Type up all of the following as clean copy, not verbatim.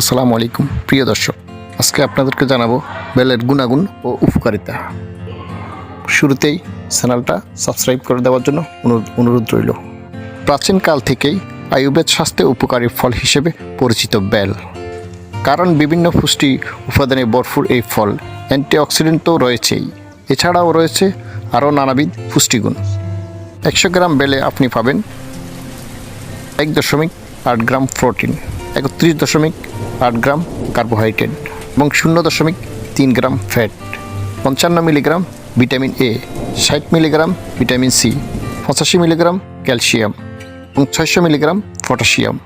আসসালামু আলাইকুম প্রিয় দর্শক, আজকে আপনাদেরকে জানাবো বেলের গুণাগুণ ও উপকারিতা। শুরুতেই চ্যানেলটা সাবস্ক্রাইব করে দেওয়ার জন্য অনুরোধ রইল। প্রাচীনকাল থেকেই আয়ুর্বেদ স্বাস্থ্যে উপকারী ফল হিসেবে পরিচিত বেল, কারণ বিভিন্ন পুষ্টি উপাদানে ভরপুর এই ফল অ্যান্টিঅক্সিডেন্ট তো রয়েছেই, এছাড়াও রয়েছে আরও নানাবিধ পুষ্টিগুণ। 100 গ্রাম বেলে আপনি পাবেন 1.8 গ্রাম প্রোটিন, 31.8 গ্রাম কার্বোহাইড্রেট এবং 0.3 gram fat, 55 milligram vitamin A, 60 milligram vitamin C, 85 milligram calcium এবং 600 মিলিগ্রাম পটাশিয়াম।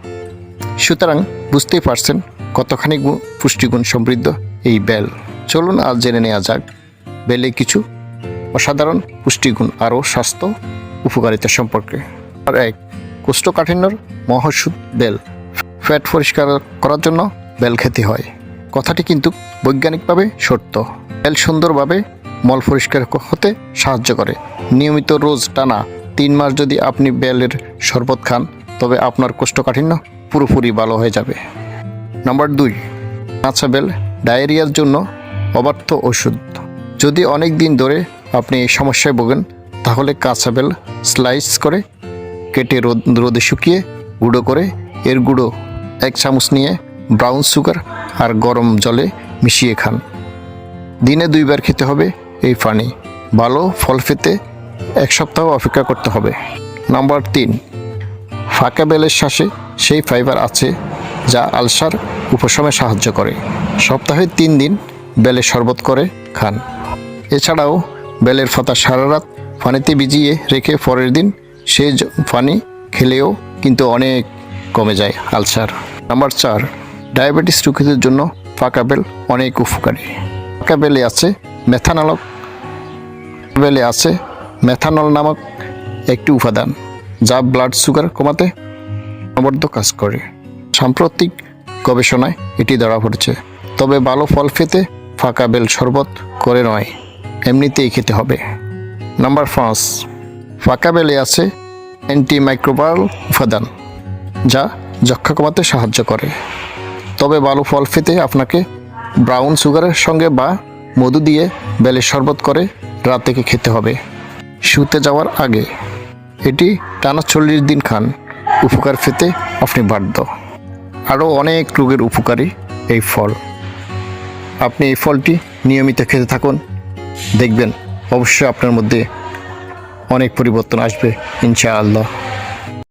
সুতরাং বুঝতেই পারছেন কতখানি পুষ্টিগুণ সমৃদ্ধ এই বেল। চলুন আজ জেনে নেওয়া যাক বেলে কিছু অসাধারণ পুষ্টিগুণ আরও স্বাস্থ্য উপকারিতা সম্পর্কে। আর 1, কোষ্ঠকাঠিন্যর মহৌষধ বেল। ফ্যাট পরিষ্কার করার জন্য বেল খেতে হয়, কথাটি কিন্তু বৈজ্ঞানিকভাবে সত্য। বেল সুন্দরভাবে মল পরিষ্কার হতে সাহায্য করে। নিয়মিত রোজ টানা 3 মাস যদি আপনি বেলের শরবত খান, তবে আপনার কোষ্ঠকাঠিন্য পুরোপুরি ভালো হয়ে যাবে। নাম্বার 2, কাঁচা বেল ডায়রিয়ার জন্য অব্যর্থ ওষুধ। যদি অনেক দিন ধরে আপনি এই সমস্যায় ভোগেন, তাহলে কাঁচা বেল স্লাইস করে কেটে রোদে শুকিয়ে গুঁড়ো করে এর গুঁড়ো 1 চামচ নিয়ে ব্রাউন সুগার আর গরম জলে মিশিয়ে খান। দিনে 2 বার খেতে হবে এই পানি। ভালো ফল পেতে 1 সপ্তাহ অপেক্ষা করতে হবে। নাম্বার 3, ফাঁকা বেলের শ্বাসে সেই ফাইবার আছে যা আলসার উপশমে সাহায্য করে। সপ্তাহে 3 দিন বেলের শরবত করে খান। এছাড়াও বেলের পাতা সারা রাত পানিতে ভিজিয়ে রেখে পরের দিন সেই পানি খেলেও কিন্তু অনেক কমে যায় আলসার। নাম্বার 4, ডায়াবেটিস রোগীদের জন্য ফাঁকা বেল অনেক উপকারী। ফাঁকা বেলে আছে মেথানল নামক একটি উপাদান, যা ব্লাড সুগার কমাতে অনবদ্য কাজ করে। সাম্প্রতিক গবেষণায় এটি ধরা পড়েছে। তবে ভালো ফল পেতে ফাঁকা বেল শরবত করে নয়, এমনিতেই খেতে হবে। নাম্বার 5, ফাঁকা বেলে আছে অ্যান্টিমাইক্রোবায়াল উপাদান, যা যক্ষা কমাতে সাহায্য করে। তবে ভালো ফল পেতে আপনাকে ব্রাউন সুগারের সঙ্গে বা মধু দিয়ে বেলের শরবত করে রাত থেকে খেতে হবে শুতে যাওয়ার আগে। এটি টানা 40 দিন খান, উপকার পেতে আপনি বাধ্য। আরও অনেক রোগের উপকারী এই ফল। আপনি এই ফলটি নিয়মিত খেতে থাকুন, দেখবেন অবশ্যই আপনার মধ্যে অনেক পরিবর্তন আসবে ইনশাআল্লাহ।